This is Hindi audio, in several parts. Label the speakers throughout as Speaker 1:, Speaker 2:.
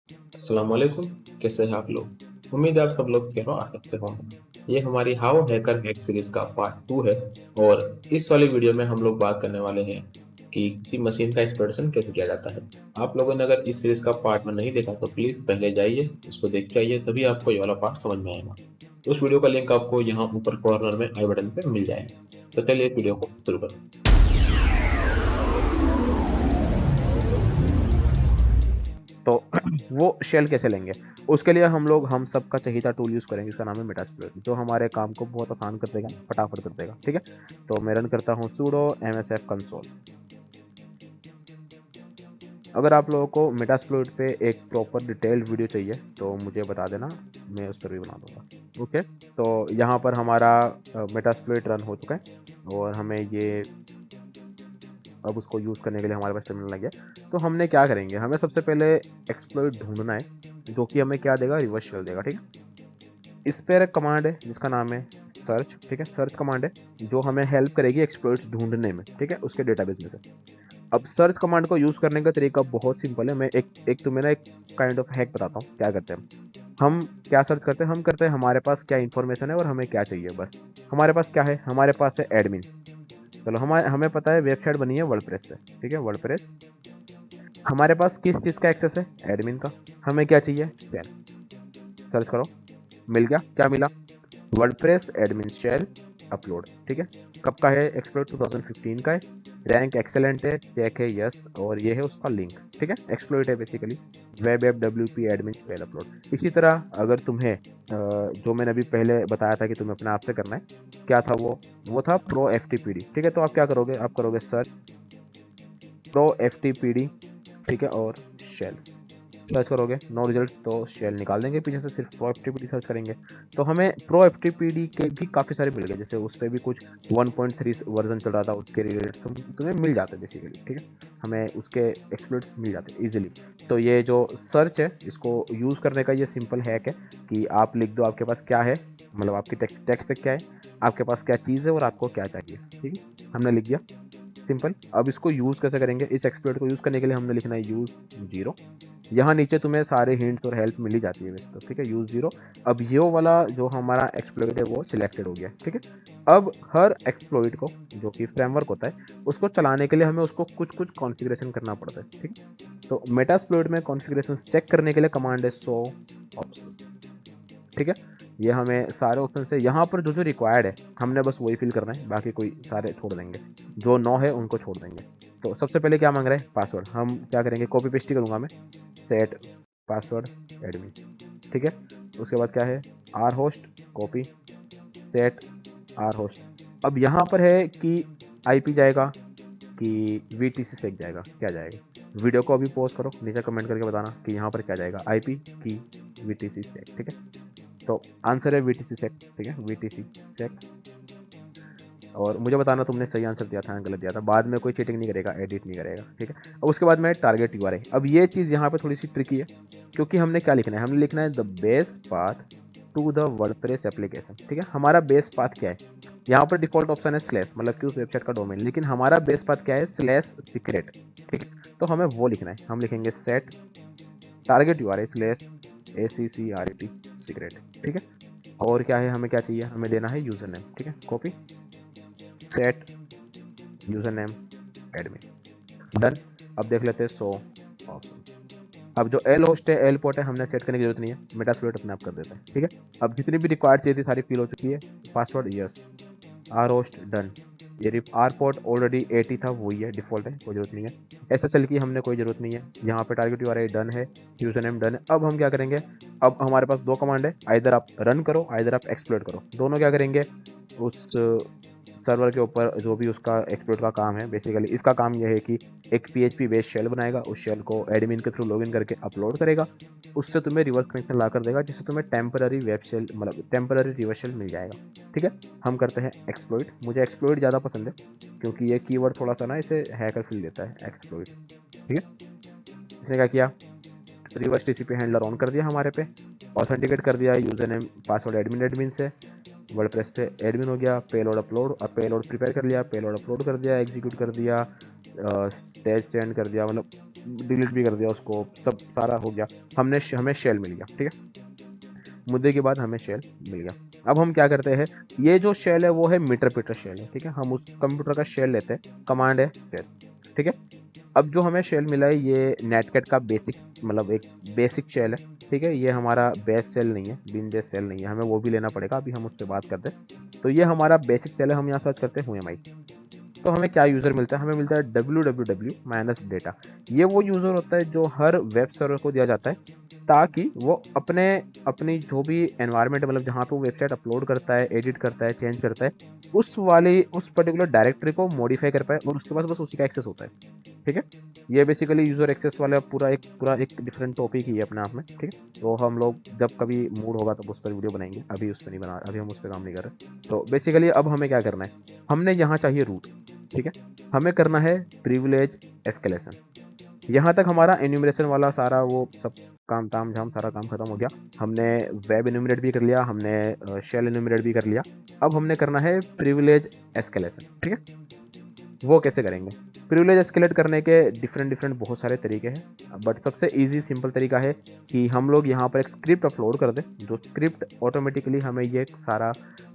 Speaker 1: अस्सलाम वालेकुम। कैसे हैं आप लोग? उम्मीद है आप सब लोग खैर आफियत से होंगे। ये हमारी हाउ हैकर हैक सीरीज का पार्ट 2 है और इस वाली वीडियो में हम लोग बात करने वाले हैं कि किसी मशीन का एक्सप्लोरेशन कैसे किया जाता है। आप लोगों ने अगर इस सीरीज का पार्ट 1 नहीं देखा तो प्लीज पहले जाइए, उसको देख के आइए, तभी आपको ये वाला पार्ट समझ में आएगा। उस वीडियो का लिंक आपको यहाँ ऊपर कॉर्नर में आई बटन पे मिल जाएगा। तो चलिए इस वीडियो को शुरू करते
Speaker 2: तो वो शेल कैसे लेंगे? उसके लिए हम सबका चहीता टूल यूज़ करेंगे, इसका नाम है मेटास्प्लोइट, जो हमारे काम को बहुत आसान कर देगा, फटाफट कर देगा। ठीक है, तो मैं रन करता हूँ sudo msf console। अगर आप लोगों को मेटास्प्लोइट पे एक प्रॉपर डिटेल्ड वीडियो चाहिए तो मुझे बता देना, मैं उस पर भी बना दूंगा। ओके, तो यहाँ पर हमारा मेटास्प्लोइट रन हो चुका है और हमें ये अब उसको यूज़ करने के लिए हमारे पास टर्मिनल लग गया। तो हमने क्या करेंगे, हमें सबसे पहले एक्सप्लोइट ढूंढना है जो कि हमें क्या देगा, रिवर्स शेल देगा। ठीक है, इस पर एक कमांड है जिसका नाम है सर्च। ठीक है, सर्च कमांड है जो हमें हेल्प करेगी एक्सप्लोइट्स ढूंढने में। ठीक है, उसके डेटाबेस में से। अब सर्च कमांड को यूज़ करने का तरीका बहुत सिंपल है। मैं एक तुम्हें ना एक काइंड ऑफ हैक बताता हूँ क्या करते हैं हम। क्या सर्च करते हैं, हम करते हैं हमारे पास क्या इन्फॉर्मेशन है और हमें क्या चाहिए, बस। हमारे पास क्या है, हमारे पास है एडमिन। चलो, हमें पता है वेबसाइट बनी है वर्डप्रेस से। ठीक है, वर्डप्रेस। हमारे पास किस चीज़ का एक्सेस है, एडमिन का। हमें क्या चाहिए, शेल। सर्च करो, मिल गया। क्या मिला, वर्डप्रेस एडमिन शेल अपलोड। ठीक है, कब का है, एक्सप्लोर 2015 का है। रैंक एक्सेलेंट है, चेक है यस, और ये है उसका लिंक। ठीक है, एक्सप्लोइट है basically, web app WP admin shell upload. इसी तरह अगर तुम्हें जो मैंने अभी पहले बताया था कि तुम्हें अपने आप से करना है, क्या था वो था pro F T P D. ठीक है, तो आप क्या करोगे, आप करोगे search pro F T P D. ठीक है, और शेल सर्च करोगे, नो रिजल्ट, तो शेल निकाल देंगे पीछे से, सिर्फ प्रो एफ सर्च करेंगे। तो हमें प्रो एफ के भी काफ़ी सारे मिल गए, जैसे उस पर भी कुछ 1.3 वर्जन चल रहा था, उसके रिलेटेड तुम्हें मिल जाते हैं बेसिकली। ठीक है, हमें उसके एक्सप्लोइट्स मिल जाते हैं ईजिली। तो ये जो सर्च है, इसको यूज़ करने का ये सिंपल हैक है कि आप लिख दो आपके पास क्या है, मतलब आपकी टेक्स्ट पे क्या है, आपके पास क्या चीज़ है और आपको क्या चाहिए। ठीक है, हमने लिख दिया, सिंपल। अब इसको यूज़ कैसे करेंगे, इस एक्सप्लोइट को यूज़ करने के लिए हमने लिखना है यूज़ 0। यहाँ नीचे तुम्हें सारे हिंट्स और हेल्प मिल ही जाती है वैसे तो। ठीक है, यूज 0। अब ये वाला जो हमारा एक्सप्लोइट है वो सिलेक्टेड हो गया। ठीक है, अब हर एक्सप्लोइट को, जो कि फ्रेमवर्क होता है, उसको चलाने के लिए हमें उसको कुछ कुछ कॉन्फ़िगरेशन करना पड़ता है। ठीक है, तो मेटास्प्लोइट में कॉन्फ़िगरेशन चेक करने के लिए कमांड है शो ऑप्शंस। ठीक है, ये हमें सारे ऑप्शन से यहाँ पर जो जो रिक्वायर्ड है हमने बस वही फिल करना है, बाकी कोई सारे छोड़ देंगे, जो 9 है उनको छोड़ देंगे। तो सबसे पहले क्या मांग रहे हैं, पासवर्ड। हम क्या करेंगे, कॉपी पेस्ट ही करूँगा मैं, सेट पासवर्ड एडमिन। ठीक है, उसके बाद क्या है, R host, copy, set R host. अब यहाँ पर है कि आईपी जाएगा कि वीटीसी सेक जाएगा, क्या जाएगा। वीडियो को अभी पॉज करो, नीचे कमेंट करके बताना कि यहाँ पर क्या जाएगा, आईपी की वीटीसी सेक। ठीक है, तो आंसर है वीटीसी सेक। ठीक है, वीटीसी सेक। और मुझे बताना तुमने सही आंसर दिया था या गलत दिया था, बाद में कोई चीटिंग नहीं करेगा, एडिट नहीं करेगा। ठीक है, अब उसके बाद में टारगेट यूआरएल। अब ये चीज़ यहाँ पे थोड़ी सी ट्रिकी है, क्योंकि हमने क्या लिखना है, हमने लिखना है the base path to the WordPress application. ठीक है, हमारा बेस पाथ क्या है, यहाँ पर डिफॉल्ट ऑप्शन है स्लैश, मतलब कि उस वेबसाइट का डोमेन, लेकिन हमारा बेस पाथ क्या है, स्लैश सीक्रेट। ठीक है, तो हमें वो लिखना है, हम लिखेंगे set target URL slash ACCRET secret. ठीक है, और क्या है, हमें क्या चाहिए, हमें देना है यूजर नेम। ठीक है, copy, set user name admin, done. अब देख लेते हैं सो ऑप्शन। अब जो एल होस्ट है, एल पोर्ट है, हमने सेट करने की जरूरत नहीं है, मेटास्प्लोइट अपने आप कर देता है। ठीक है, अब जितनी भी रिक्वायर्ड चाहिए थी सारी फिल हो चुकी है। Password yes, R host done. ये आर पोर्ट ऑलरेडी 80 था, वही है, डिफॉल्ट है, कोई जरूरत नहीं है। SSL की हमने कोई जरूरत नहीं है। यहाँ पे टारगेट यूआरएल डन है, यूजर नेम डन है। अब हम क्या करेंगे, अब हमारे पास दो कमांड है, आइदर आप रन करो, आइदर आप एक्सप्लोइट करो। दोनों क्या करेंगे, उस सर्वर के ऊपर जो भी उसका एक्सप्लोइट का काम है, बेसिकली इसका काम यह है कि एक PHP बेस्ड शेल बनाएगा, उस शेल को एडमिन के थ्रू लॉगिन करके अपलोड करेगा, उससे तुम्हें रिवर्स कनेक्शन ला कर देगा, जिससे तुम्हें टेम्पररी वेब शेल, मतलब टेम्पररी रिवर्स शेल मिल जाएगा। ठीक है, हम करते हैं एक्सप्लोइट। मुझे एक्सप्लोइट ज़्यादा पसंद है क्योंकि ये कीवर्ड थोड़ा सा ना इसे हैकर फील देता है, एक्सप्लोइट। ठीक है, इसने क्या किया, रिवर्स TCP हैंडलर ऑन कर दिया हमारे पे, ऑथेंटिकेट कर दिया user name password admin admin से, वर्डप्रेस पे एडमिन हो गया, पेलोड अपलोड, अब पेलोड प्रिपेयर कर लिया, पेलोड अपलोड कर दिया, एग्जीक्यूट कर दिया, स्टेज चेंज कर दिया, मतलब डिलीट भी कर दिया उसको, सब सारा हो गया, हमें शेल मिल गया, ठीक है। मुद्दे के बाद हमें शेल मिल गया। अब हम क्या करते हैं, ये जो शेल है वो है मीटर पीटर शेल है, ठीक है। हम उस कंप्यूटर का शेल लेते हैं, कमांड है शेल, ठीक है। अब जो हमें शेल मिला है ये नेटकैट का बेसिक, मतलब एक बेसिक शेल है, ठीक है। ये हमारा बेस शेल नहीं है, बिन बेस शेल नहीं है, हमें वो भी लेना पड़ेगा, अभी हम उस पर बात करते हैं। तो ये हमारा बेसिक शेल है, हम यहाँ सर्च करते हैं हुएमाई। तो हमें क्या यूज़र मिलता है, हमें मिलता है www माइनस डेटा। ये वो यूज़र होता है जो हर वेब सर्वर को दिया जाता है ताकि वो अपनी जो भी एनवायरनमेंट, मतलब जहाँ पे वो वेबसाइट अपलोड करता है, एडिट करता है, चेंज करता है, उस पर्टिकुलर डायरेक्टरी को मॉडिफाई कर पाए और उसके पास बस उसी का एक्सेस होता है, ठीक है। ये बेसिकली यूज़र एक्सेस वाला पूरा एक डिफरेंट टॉपिक ही है अपने आप में, ठीक है। तो हम लोग जब कभी मूड होगा तो उस पर वीडियो बनाएंगे, अभी उस पर नहीं बना, अभी हम उस पर काम नहीं कर रहे। तो बेसिकली अब हमें क्या करना है, हमने यहाँ चाहिए रूट, ठीक है। हमें करना है प्रिविलेज एस्केलेशन। यहाँ तक हमारा एन्यूमरेशन वाला सारा वो सब काम ताम झाम सारा काम खत्म हो गया। हमने वेब एन्यूमरेट भी कर लिया, हमने शेल एन्यूमरेट भी कर लिया। अब हमने करना है प्रिविलेज एस्केलेशन, ठीक है। वो कैसे करेंगे, प्रिविलेज एस्केलेट करने के डिफरेंट डिफरेंट बहुत सारे तरीके हैं, बट सबसे इजी सिंपल तरीका है कि हम लोग यहाँ पर एक स्क्रिप्ट अपलोड कर दें, जो स्क्रिप्ट ऑटोमेटिकली हमें ये सारा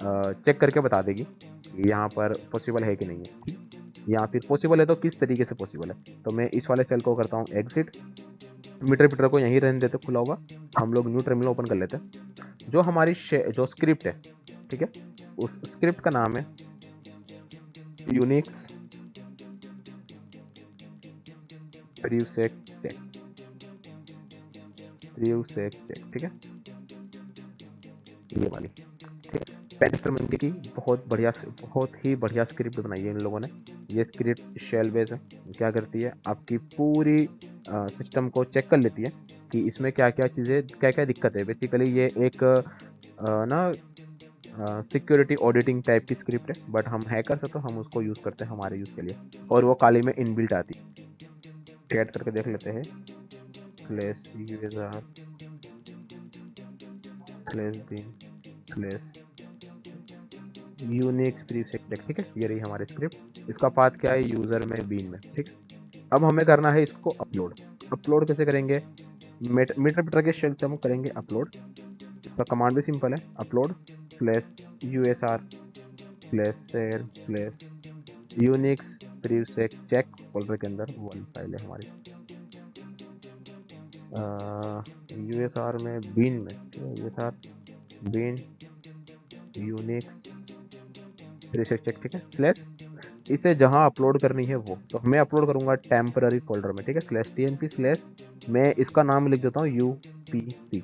Speaker 2: चेक करके बता देगी कि यहाँ पर पॉसिबल है कि नहीं है, ठीक? या फिर पॉसिबल है तो किस तरीके से पॉसिबल है। तो मैं इस वाले सेल को करता हूँ एग्जिट, मीटर पीटर को यहीं रहने देते खुला हुआ, हम लोग न्यू टर्मिनल ओपन कर लेते हैं। जो हमारी जो स्क्रिप्ट है, ठीक है, उस स्क्रिप्ट का नाम है यूनिक्स प्रीव्सेक चेक, ठीक है, ये वाली, ठीक है। पेनिस्टर मंकी की बहुत ही बढ़िया स्क्रिप्ट बनाई है इन लोगों ने। ये स्क्रिप्ट शेल बेस है, क्या करती है, आपकी पूरी सिस्टम को चेक कर लेती है कि इसमें क्या क्या चीज़ें, क्या क्या दिक्कत है। बेसिकली ये एक ना सिक्योरिटी ऑडिटिंग टाइप की स्क्रिप्ट है, बट हम हैकर्स है तो हम उसको यूज़ करते हैं हमारे यूज़ के लिए, और वो काली में इनबिल्ट आती है। ऐड करके देख लेते हैं, /usr /bin यूनिक्स प्रीसेट, ठीक है। ये रही हमारी स्क्रिप्ट, इसका पाथ क्या है, यूज़र में बीन में, ठीक है। अब हमें करना है इसको अपलोड। अपलोड कैसे करेंगे, मीटर पीटर के शेल से हम करेंगे अपलोड। इसका कमांड भी सिंपल है, upload /usr /share/unix preset check, folder के अंदर वन फाइल है हमारी यूएसआर में बीन में, USR bin Unix preset check, ठीक है, स्लैश इसे जहां अपलोड करनी है वो, तो मैं अपलोड करूंगा टेम्पररी फोल्डर में, ठीक है, /tmp/ मैं इसका नाम लिख देता हूँ UPC,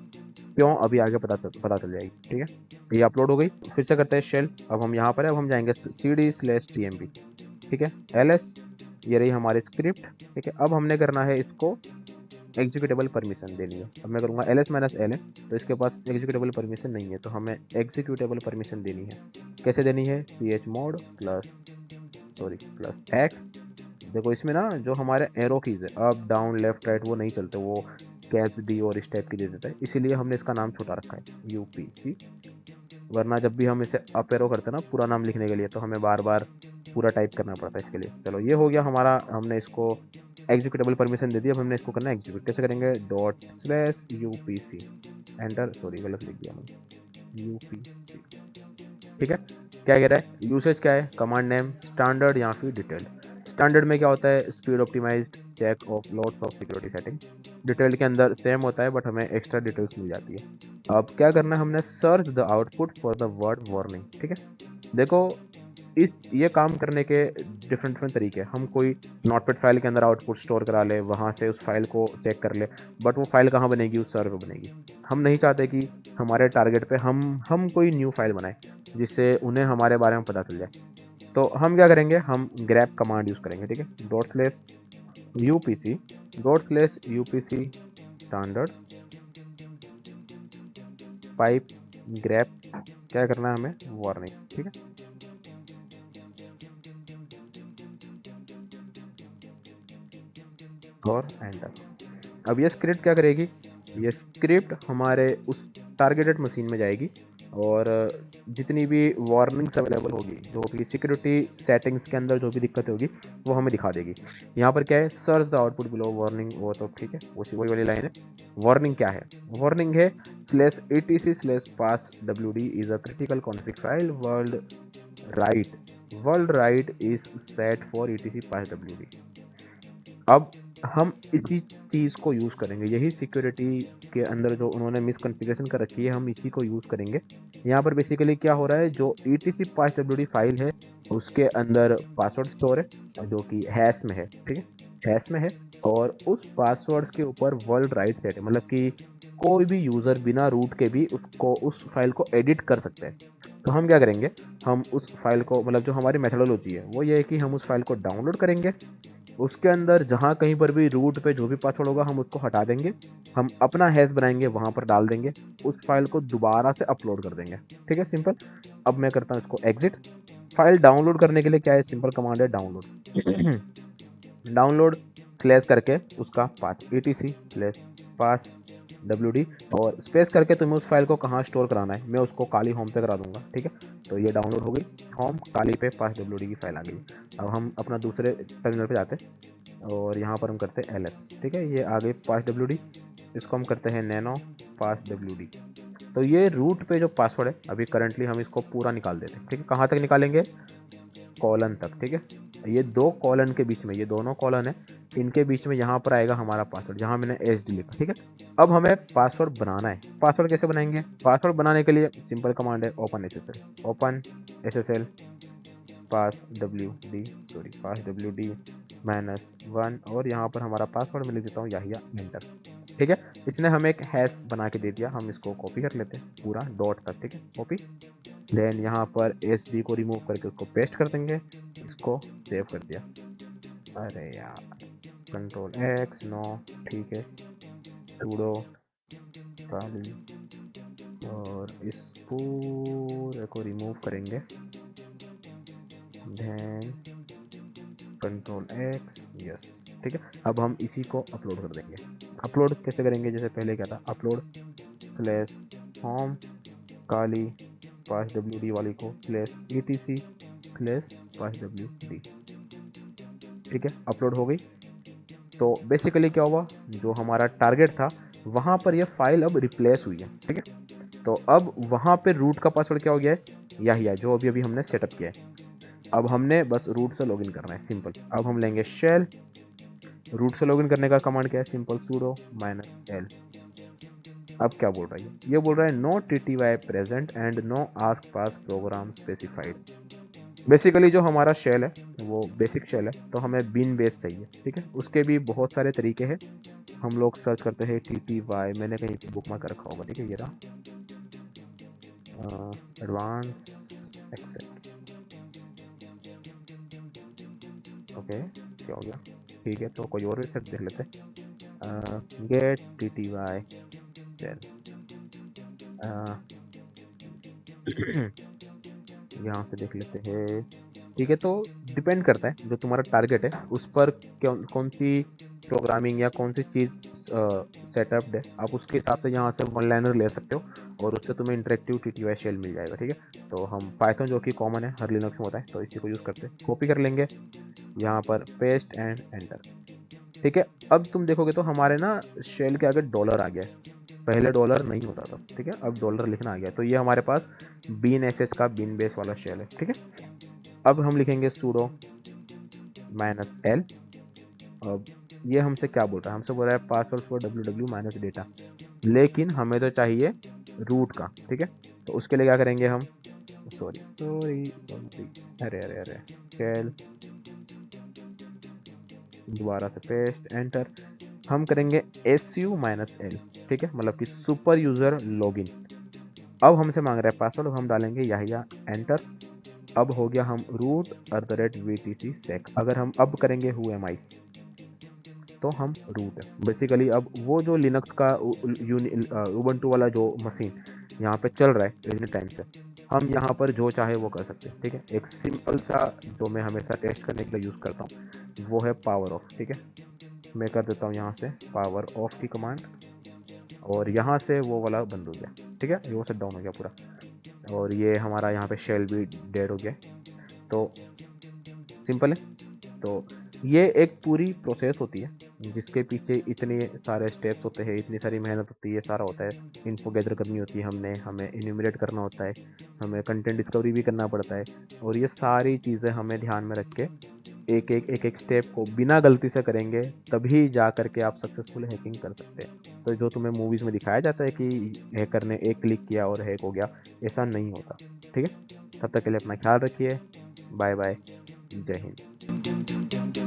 Speaker 2: क्यों अभी आगे पता चल जाएगी, ठीक है। ये अपलोड हो गई, फिर से करते हैं शेल। अब हम यहाँ पर है, अब हम जाएंगे cd/tmp, ठीक है, ls, ये रही हमारी स्क्रिप्ट, ठीक है। अब हमने करना है इसको एग्जीक्यूटेबल परमिशन देनी है। अब मैं करूँगा ls-ln, तो इसके पास एग्जीक्यूटेबल परमिशन नहीं है, तो हमें एग्जीक्यूटेबल परमिशन देनी है। कैसे देनी है, chmod +x। देखो इसमें ना जो हमारे एरो कीज है, अप डाउन लेफ्ट राइट, वो नहीं चलते, वो कैच डी और इस टाइप की दे देता है, इसीलिए हमने इसका नाम छोटा रखा है UPC। वरना जब भी हम इसे अप एरो करते हैं ना पूरा नाम लिखने के लिए, तो हमें बार बार पूरा टाइप करना पड़ता है इसके लिए। चलो ये हो गया हमारा, हमने इसको एग्जीक्यूटेबल परमिशन दे दी। अब हमने इसको करना है एग्जीक्यूट, कैसे करेंगे, ./UPC एंटर, सॉरी गलत लिख दिया मैंने, UPC, ठीक है। क्या कह रहा है, यूसेज क्या है, कमांड नेम स्टैंडर्ड या फिर डिटेल्ड। स्टैंडर्ड में क्या होता है, speed optimized check of lots of security setting. Detailed के अंदर सेम होता है बट हमें एक्स्ट्रा डिटेल्स मिल जाती है। अब क्या करना है, हमने search the output for the word warning, ठीक है। देखो ये काम करने के डिफरेंट डिफरेंट तरीके हैं। हम कोई नोटपैड फाइल के अंदर आउटपुट स्टोर करा ले, वहाँ से उस फाइल को चेक कर ले, बट वो फाइल कहाँ बनेगी, उस सर्वर पे बनेगी। हम नहीं चाहते कि हमारे टारगेट पे हम कोई न्यू फाइल बनाए जिससे उन्हें हमारे बारे में पता चल जाए। तो हम क्या करेंगे, हम grep कमांड यूज़ करेंगे, ठीक है, ./UPC स्टैंडर्ड पाइप grep, क्या करना है हमें, वार्निंग, ठीक है। और एंटर। अब ये स्क्रिप्ट क्या करेगी, ये स्क्रिप्ट हमारे उस टारगेटेड मशीन में जाएगी और जितनी भी वार्निंग्स अवेलेबल होगी, जो भी सिक्योरिटी सेटिंग्स के अंदर जो भी दिक्कत होगी वो हमें दिखा देगी। यहाँ पर क्या है, search the output below warning, वो तो ठीक है, वही वाली लाइन है। वार्निंग क्या है, वार्निंग है /etc/pass/wd is a critical config file, world right is set for etc pass/wd। अब हम इसी चीज़ को यूज़ करेंगे, यही सिक्योरिटी के अंदर जो उन्होंने मिसकॉन्फ़िगरेशन कर रखी है, हम इसी को यूज़ करेंगे। यहाँ पर बेसिकली क्या हो रहा है, जो etc pass/wd फाइल है उसके अंदर पासवर्ड स्टोर है जो कि हैश में है, ठीक है, हैश में है। और उस पासवर्ड्स के ऊपर वर्ल्ड राइट सेट है, मतलब कि कोई भी यूज़र बिना रूट के भी उसको, उस फाइल को एडिट कर सकते हैं। तो हम क्या करेंगे, हम उस फाइल को, मतलब जो हमारी मेथोडोलॉजी है वो ये है कि हम उस फाइल को डाउनलोड करेंगे, उसके अंदर जहाँ कहीं पर भी रूट पे जो भी पासवर्ड होगा हम उसको हटा देंगे, हम अपना हैश बनाएंगे, वहाँ पर डाल देंगे, उस फाइल को दोबारा से अपलोड कर देंगे, ठीक है, सिंपल। अब मैं करता हूँ इसको एग्जिट। फाइल डाउनलोड करने के लिए क्या है, सिंपल कमांड है डाउनलोड। डाउनलोड स्लैश करके उसका पाथ etc/pass/wd और स्पेस करके तुम्हें उस फाइल को कहाँ स्टोर कराना है, मैं उसको काली होम पे करा दूंगा, ठीक है। तो ये डाउनलोड हो गई, होम काली पे pass/wd की फाइल आ गई। अब हम अपना दूसरे टर्मिनल पे जाते और यहाँ पर हम करते हैं ls, ठीक है, ये आ गई pass/wd। इसको हम करते हैं nano pass/wd। तो ये रूट पे जो पासवर्ड है अभी करंटली हम इसको पूरा निकाल देते हैं, ठीक है। कहाँ तक निकालेंगे, कॉलन तक, ठीक है। ये दो कॉलन के बीच में, ये दोनों कॉलन है, इनके बीच में यहाँ पर आएगा हमारा पासवर्ड, जहाँ मैंने एच लिखा, ठीक है। अब हमें पासवर्ड बनाना है। पासवर्ड कैसे बनाएंगे, पासवर्ड बनाने के लिए सिंपल कमांड है ओपन एसएसएल pass/wd -1 और यहाँ पर हमारा पासवर्ड मैं लिख देता हूँ याहिया एंटर, ठीक है। इसने हमें एक हैश बना के दे दिया, हम इसको कॉपी कर लेते हैं पूरा डॉट तक, ठीक है, कॉपी। देन यहाँ पर एस डी को रिमूव करके उसको पेस्ट कर देंगे, इसको सेव कर दिया। अरे यार, कंट्रोल एक्स, नो, ठीक है, sudo काली और इस पूरे को रिमूव करेंगे, देन कंट्रोल एक्स, यस, ठीक है। अब हम इसी को अपलोड कर देंगे। अपलोड कैसे करेंगे, जैसे पहले क्या था, अपलोड /home काली pass/wd वाली को /etc/pass/wd, ठीक है, अपलोड हो गई। तो बेसिकली क्या हुआ, जो हमारा टारगेट था वहाँ पर यह फाइल अब रिप्लेस हुई है, ठीक है। तो अब वहाँ पे रूट का पासवर्ड क्या हो गया है, यही जो अभी अभी हमने सेटअप किया है। अब हमने बस रूट से लॉगिन करना है, सिंपल। अब हम लेंगे शेल, रूट से लॉगिन करने का कमांड क्या है, सिंपल sudo -l। अब क्या बोल रहा है, ये बोल रहा है no TTY present and no ask pass program specified. Basically जो हमारा शेल है वो बेसिक शेल है, तो हमें बीन बेस चाहिए, ठीक है। उसके भी बहुत सारे तरीके हैं, हम लोग सर्च करते हैं TTY, मैंने कहीं बुक मार्क रखा होगा, ठीक है, ये रहा एडवांस एक्सेप्ट, ओके, क्या हो गया, ठीक है। तो कोई और वेबसाइट देख लेते हैं, गेट TTY शेल, यहाँ से देख लेते हैं, ठीक है। तो डिपेंड करता है जो तुम्हारा टारगेट है उस पर कौन सी प्रोग्रामिंग या कौन सी चीज़ सेटअप है, आप उसके हिसाब से यहाँ से वन लाइनर ले सकते हो और उससे तुम्हें इंटरेक्टिव TTY शेल मिल जाएगा, ठीक है। तो हम पाइथन जो कि कॉमन है हर लिनक्स में होता है, तो इसी को यूज़ करते हैं, कॉपी कर लेंगे यहाँ पर, पेस्ट एंड एंटर, ठीक है। अब तुम देखोगे तो हमारे ना शेल के आगे डॉलर आ गया है, पहले डॉलर नहीं होता था, ठीक है, अब डॉलर लिखना आ गया। तो ये हमारे पास बीन एसएस का बीन बेस वाला शेल है, ठीक है। अब हम लिखेंगे sudo -l। अब ये हमसे क्या बोल रहा है, हमसे बोल रहा है पासवर्ड फॉर ww -data, लेकिन हमें तो चाहिए रूट का, ठीक है। तो उसके लिए क्या करेंगे हम, सॉरी, अरे अरे अरे, शेल, दोबारा से पेस्ट एंटर, हम करेंगे su -l, ठीक है, मतलब कि सुपर यूजर लॉगिन। अब हमसे मांग रहा है पासवर्ड, हम डालेंगे याहिया एंटर। अब हो गया हम root @vtc sec। अगर हम अब करेंगे who am I, तो हम रूट है बेसिकली। अब वो जो लिनक्स का उबंटू वाला जो मशीन यहाँ पे चल रहा है इतने टाइम से, हम यहाँ पर जो चाहे वो कर सकते हैं, ठीक है। एक सिंपल सा जो मैं हमेशा टेस्ट करने के लिए यूज़ करता हूँ वो है पावर ऑफ, ठीक है। मैं कर देता हूँ यहाँ से पावर ऑफ की कमांड और यहाँ से वो वाला बंद हो गया, ठीक है, वो शट डाउन हो गया पूरा। और ये हमारा यहाँ पे शेल भी डेड हो गया। तो सिंपल है। तो ये एक पूरी प्रोसेस होती है जिसके पीछे इतने सारे स्टेप्स होते हैं, इतनी सारी मेहनत होती है, ये सारा होता है। इन्फो गैदर करनी होती है, हमें इन्यूमरेट करना होता है, हमें कंटेंट डिस्कवरी भी करना पड़ता है, और ये सारी चीज़ें हमें ध्यान में रख के एक स्टेप को बिना गलती से करेंगे तभी जा करके आप सक्सेसफुल हैकिंग कर सकते हैं। तो जो तुम्हें मूवीज़ में दिखाया जाता है कि हैकर ने एक क्लिक किया और हैक हो गया, ऐसा नहीं होता। ठीक है, तब तक के लिए अपना ख्याल रखिए। बाय बाय, जय हिंद।